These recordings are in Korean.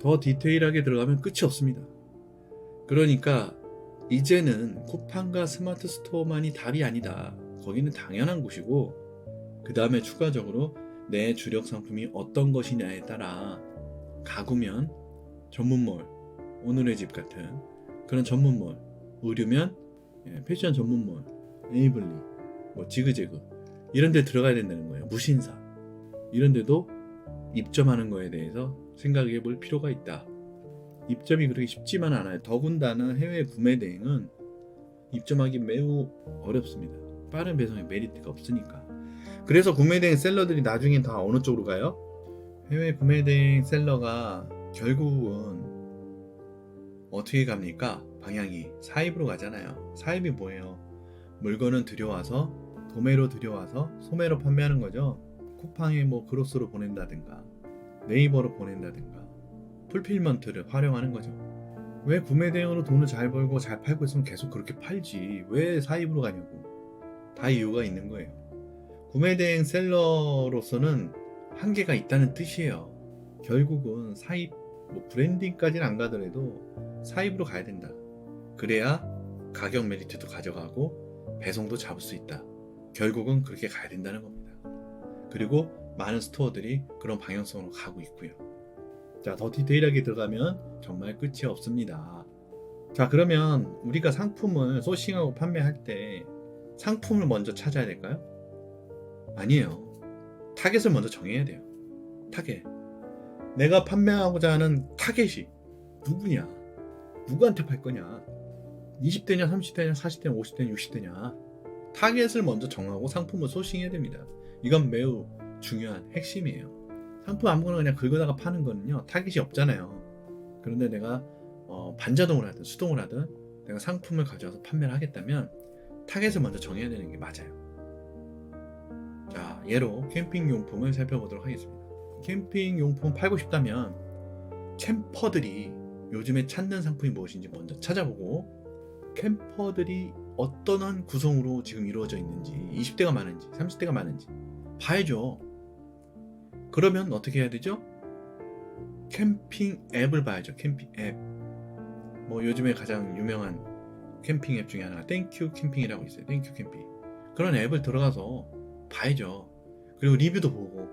더 디테일하게 들어가면 끝이 없습니다. 그러니까 이제는 쿠팡과 스마트 스토어만이 답이 아니다. 거기는 당연한 곳이고, 그 다음에 추가적으로 내 주력 상품이 어떤 것이냐에 따라 가구면 전문몰, 오늘의 집 같은 그런 전문몰, 의류면 패션 전문몰, 에이블리, 뭐 지그재그 이런 데 들어가야 된다는 거예요. 무신사 이런 데도 입점하는 거에 대해서 생각해 볼 필요가 있다. 입점이 그렇게 쉽지만 않아요. 더군다나 해외 구매 대행은 입점하기 매우 어렵습니다. 빠른 배송의 메리트가 없으니까. 그래서 구매 대행 셀러들이 나중엔 다 어느 쪽으로 가요? 해외 구매 대행 셀러가 결국은 어떻게 갑니까? 방향이 사입으로 가잖아요. 사입이 뭐예요? 물건은 들여와서 도매로 들여와서 소매로 판매하는 거죠. 쿠팡에 뭐 그로스로 보낸다든가 네이버로 보낸다든가 풀필먼트를 활용하는 거죠. 왜 구매 대행으로 돈을 잘 벌고 잘 팔고 있으면 계속 그렇게 팔지 왜 사입으로 가냐고. 다 이유가 있는 거예요. 구매 대행 셀러로서는 한계가 있다는 뜻이에요. 결국은 사입, 뭐 브랜딩까지는 안 가더라도 사입으로 가야 된다. 그래야 가격 메리트도 가져가고 배송도 잡을 수 있다. 결국은 그렇게 가야 된다는 겁니다. 그리고 많은 스토어들이 그런 방향성으로 가고 있고요. 자, 더 디테일하게 들어가면 정말 끝이 없습니다. 자, 그러면 우리가 상품을 소싱하고 판매할 때 상품을 먼저 찾아야 될까요? 아니에요. 타겟을 먼저 정해야 돼요. 타겟. 내가 판매하고자 하는 타겟이 누구냐? 누구한테 팔 거냐? 20대냐, 30대냐, 40대냐, 50대냐, 60대냐? 타겟을 먼저 정하고 상품을 소싱해야 됩니다. 이건 매우 중요한 핵심이에요. 상품 아무거나 그냥 긁어다가 파는 거는요, 타겟이 없잖아요. 그런데 내가 반자동을 하든 수동을 하든 내가 상품을 가져와서 판매를 하겠다면 타겟을 먼저 정해야 되는 게 맞아요. 자, 예로 캠핑용품을 살펴보도록 하겠습니다. 캠핑용품 팔고 싶다면 캠퍼들이 요즘에 찾는 상품이 무엇인지 먼저 찾아보고, 캠퍼들이 어떠한 구성으로 지금 이루어져 있는지, 20대가 많은지 30대가 많은지 봐야죠. 그러면 어떻게 해야 되죠? 캠핑 앱을 봐야죠. 캠핑 앱. 뭐 요즘에 가장 유명한 캠핑 앱 중에 하나가 땡큐 캠핑이라고 있어요. 땡큐 캠핑. 그런 앱을 들어가서 봐야죠. 그리고 리뷰도 보고.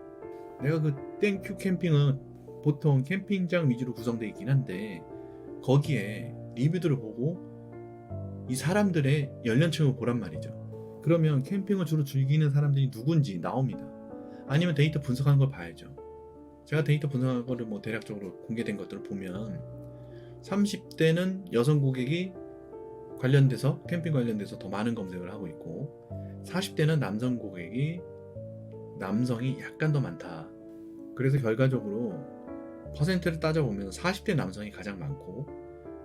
내가 그 땡큐 캠핑은 보통 캠핑장 위주로 구성되어 있긴 한데 거기에 리뷰들을 보고 이 사람들의 연령층을 보란 말이죠. 그러면 캠핑을 주로 즐기는 사람들이 누군지 나옵니다. 아니면 데이터 분석하는 걸 봐야죠. 제가 데이터 분석한 거를 뭐 대략적으로 공개된 것들을 보면 30대는 여성 고객이 관련돼서 캠핑 관련돼서 더 많은 검색을 하고 있고, 40대는 남성 고객이 남성이 약간 더 많다. 그래서 결과적으로 퍼센트를 따져보면 40대 남성이 가장 많고,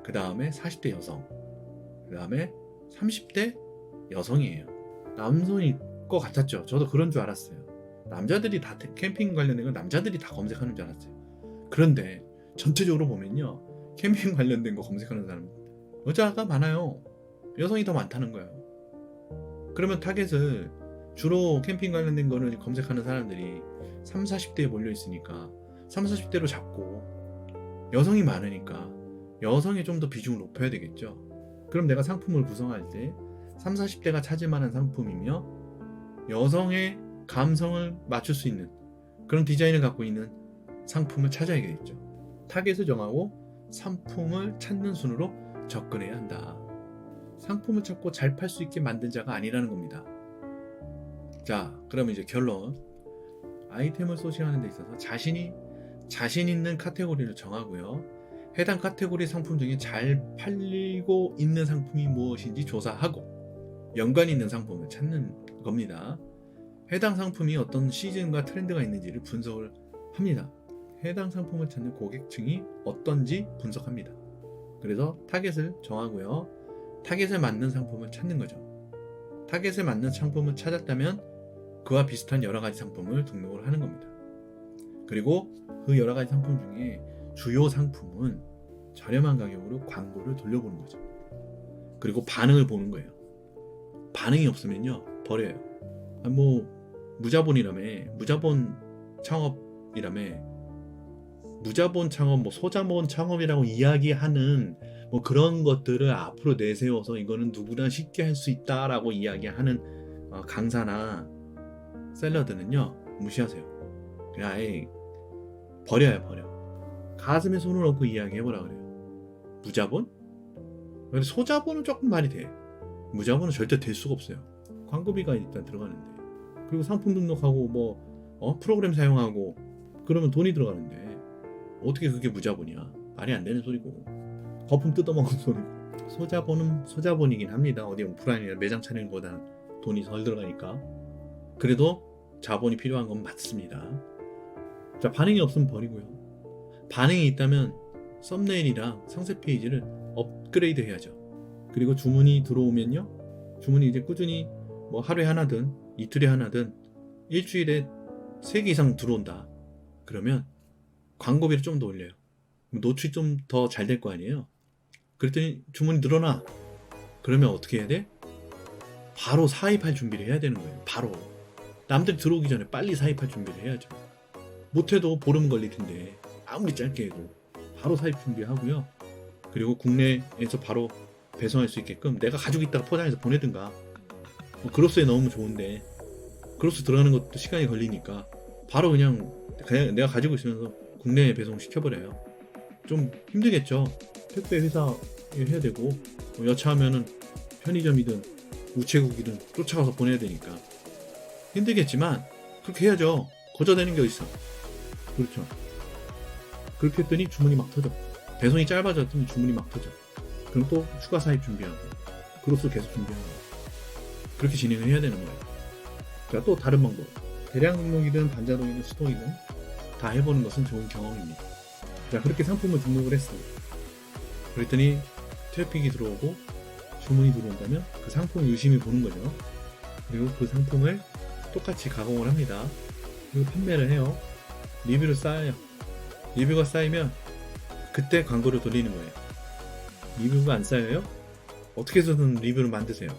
그 다음에 40대 여성, 그 다음에 30대 여성이에요. 남성일 것 같았죠. 저도 그런 줄 알았어요. 남자들이 다 캠핑 관련된 건 남자들이 다 검색하는 줄 알았어요. 그런데 전체적으로 보면요, 캠핑 관련된 거 검색하는 사람 여자가 많아요. 여성이 더 많다는 거예요. 그러면 타겟을 주로 캠핑 관련된 거를 검색하는 사람들이 30, 40대에 몰려 있으니까 30, 40대로 잡고, 여성이 많으니까 여성에 좀 더 비중을 높여야 되겠죠. 그럼 내가 상품을 구성할 때 30, 40대가 찾을 만한 상품이며 여성의 감성을 맞출 수 있는 그런 디자인을 갖고 있는 상품을 찾아야겠죠. 타겟을 정하고 상품을 찾는 순으로 접근해야 한다. 상품을 찾고 잘 팔 수 있게 만든 자가 아니라는 겁니다. 자, 그러면 이제 결론. 아이템을 소싱하는 데 있어서 자신 있는 카테고리를 정하고요. 해당 카테고리 상품 중에 잘 팔리고 있는 상품이 무엇인지 조사하고 연관 있는 상품을 찾는 겁니다. 해당 상품이 어떤 시즌과 트렌드가 있는지를 분석을 합니다. 해당 상품을 찾는 고객층이 어떤지 분석합니다. 그래서 타겟을 정하고요. 타겟에 맞는 상품을 찾는 거죠. 타겟에 맞는 상품을 찾았다면 그와 비슷한 여러 가지 상품을 등록을 하는 겁니다. 그리고 그 여러 가지 상품 중에 주요 상품은 저렴한 가격으로 광고를 돌려보는 거죠. 그리고 반응을 보는 거예요. 반응이 없으면요, 버려요. 무자본이라며, 무자본 창업이라며 무자본 창업, 뭐 소자본 창업이라고 이야기하는 뭐 그런 것들을 앞으로 내세워서 이거는 누구나 쉽게 할 수 있다라고 이야기하는 강사나 샐러드는요, 무시하세요. 그냥 아예 버려. 가슴에 손을 얹고 이야기해보라 그래요. 무자본? 근데 소자본은 조금 말이 돼. 무자본은 절대 될 수가 없어요. 광고비가 일단 들어가는데, 그리고 상품 등록하고 뭐 프로그램 사용하고 그러면 돈이 들어가는데 어떻게 그게 무자본이야? 말이 안 되는 소리고, 거품 뜯어먹는 소리고. 소자본은 소자본이긴 합니다. 어디 오프라인이나 매장 차리는 거보다는 돈이 덜 들어가니까. 그래도 자본이 필요한 건 맞습니다. 자, 반응이 없으면 버리고요. 반응이 있다면 썸네일이랑 상세 페이지를 업그레이드 해야죠. 그리고 주문이 들어오면요, 주문이 이제 꾸준히 뭐 하루에 하나든 이틀에 하나든 일주일에 3개 이상 들어온다. 그러면 광고비를 좀 더 올려요. 노출이 좀 더 잘 될 거 아니에요. 그랬더니 주문이 늘어나. 그러면 어떻게 해야 돼? 바로 사입할 준비를 해야 되는 거예요. 바로 남들 들어오기 전에 빨리 사입할 준비를 해야죠. 못해도 보름 걸릴 텐데 아무리 짧게 해도 바로 사입 준비하고요. 그리고 국내에서 바로 배송할 수 있게끔 내가 가지고 있다가 포장해서 보내든가. 그로스에 넣으면 좋은데 그로스 들어가는 것도 시간이 걸리니까 바로 그냥 내가 가지고 있으면서 국내에 배송 시켜버려요. 좀 힘들겠죠. 택배 회사 해야 되고 여차하면은 편의점이든 우체국이든 쫓아가서 보내야 되니까 힘들겠지만 그렇게 해야죠. 거저되는 게 어딨어. 그렇죠. 그렇게 했더니 주문이 막 터져. 배송이 짧아졌더니 주문이 막 터져. 그럼 또 추가 사입 준비하고 그로스 계속 준비하고 그렇게 진행을 해야 되는 거예요. 자, 또 다른 방법. 대량 등록이든 반자동이든 수동이든 다 해보는 것은 좋은 경험입니다. 자, 그렇게 상품을 등록을 했어요. 그랬더니 트래픽이 들어오고 주문이 들어온다면 그 상품을 유심히 보는 거죠. 그리고 그 상품을 똑같이 가공을 합니다. 그리고 판매를 해요. 리뷰를 쌓아요. 리뷰가 쌓이면 그때 광고를 돌리는 거예요. 리뷰가 안 쌓여요? 어떻게 해서든 리뷰를 만드세요.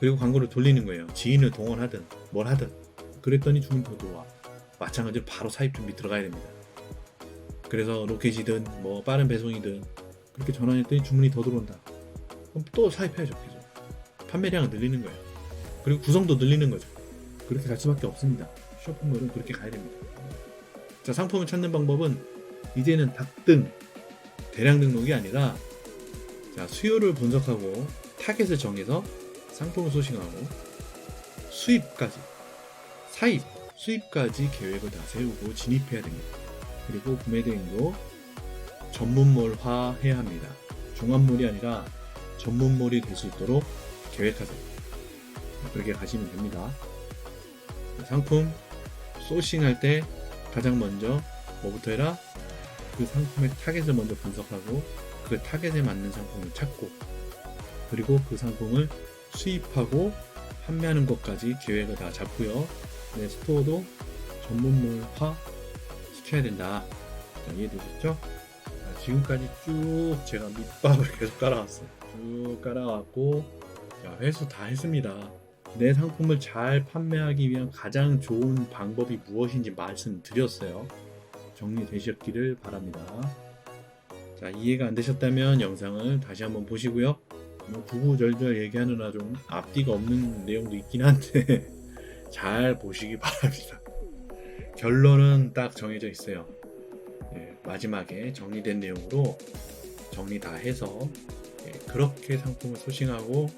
그리고 광고를 돌리는 거예요. 지인을 동원하든 뭘 하든. 그랬더니 주문 더 들어와. 마찬가지로 바로 사입 준비 들어가야 됩니다. 그래서 로켓이든 뭐 빠른 배송이든 그렇게 전환했더니 주문이 더 들어온다. 그럼 또 사입해야죠. 계속 판매량을 늘리는 거예요. 그리고 구성도 늘리는 거죠. 그렇게 갈 수밖에 없습니다. 쇼핑몰은 그렇게 가야 됩니다. 자, 상품을 찾는 방법은 이제는 닭등 대량 등록이 아니라, 자, 수요를 분석하고 타겟을 정해서 상품을 소싱하고 수입까지, 사입, 수입까지 계획을 다 세우고 진입해야 됩니다. 그리고 구매 대행도 전문몰화 해야 합니다. 종합몰이 아니라 전문몰이 될 수 있도록 계획하세요. 그렇게 가시면 됩니다. 상품 소싱할 때 가장 먼저 뭐부터 해라? 그 상품의 타겟을 먼저 분석하고 그 타겟에 맞는 상품을 찾고, 그리고 그 상품을 수입하고 판매하는 것까지 계획을 다 잡고요. 네, 스토어도 전문몰화 시켜야 된다. 자, 이해되셨죠? 자, 지금까지 쭉 제가 밑밥을 계속 깔아왔어요. 쭉 깔아왔고, 자, 회수 다 했습니다. 내 상품을 잘 판매하기 위한 가장 좋은 방법이 무엇인지 말씀드렸어요. 정리되셨기를 바랍니다. 자, 이해가 안 되셨다면 영상을 다시 한번 보시고요. 뭐 구구절절 얘기하느라 좀 앞뒤가 없는 내용도 있긴 한데 잘 보시기 바랍니다. 결론은 딱 정해져 있어요. 예, 마지막에 정리된 내용으로 정리 다 해서 그렇게 상품을 소싱하고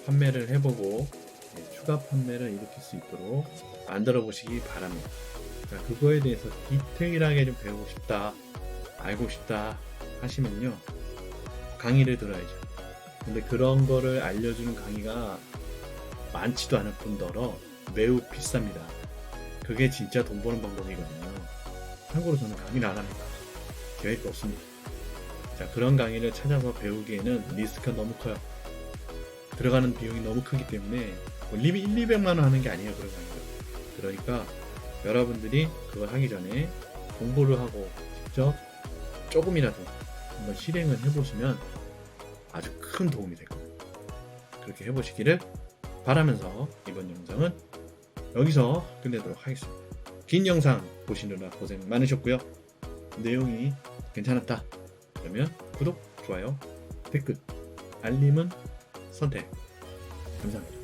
판매를 해보고 추가 판매를 일으킬 수 있도록 만들어 보시기 바랍니다. 자, 그거에 대해서 디테일하게 좀 배우고 싶다, 알고 싶다 하시면요, 강의를 들어야죠. 근데 그런 거를 알려주는 강의가 많지도 않을 뿐더러 매우 비쌉니다. 그게 진짜 돈 버는 방법이거든요. 참고로 저는 강의를 안 합니다. 계획도 없습니다. 자, 그런 강의를 찾아서 배우기에는 리스크가 너무 커요. 들어가는 비용이 너무 크기 때문에 뭐 1, 200만 원 하는 게 아니에요, 그런 강의가. 그러니까 여러분들이 그걸 하기 전에 공부를 하고 직접 조금이라도 한번 실행을 해보시면 아주 큰 도움이 될 겁니다. 그렇게 해보시기를 바라면서 이번 영상은 여기서 끝내도록 하겠습니다. 긴 영상 보시느라 고생 많으셨고요. 내용이 괜찮았다 그러면 구독, 좋아요, 댓글, 알림은 선택. 감사합니다.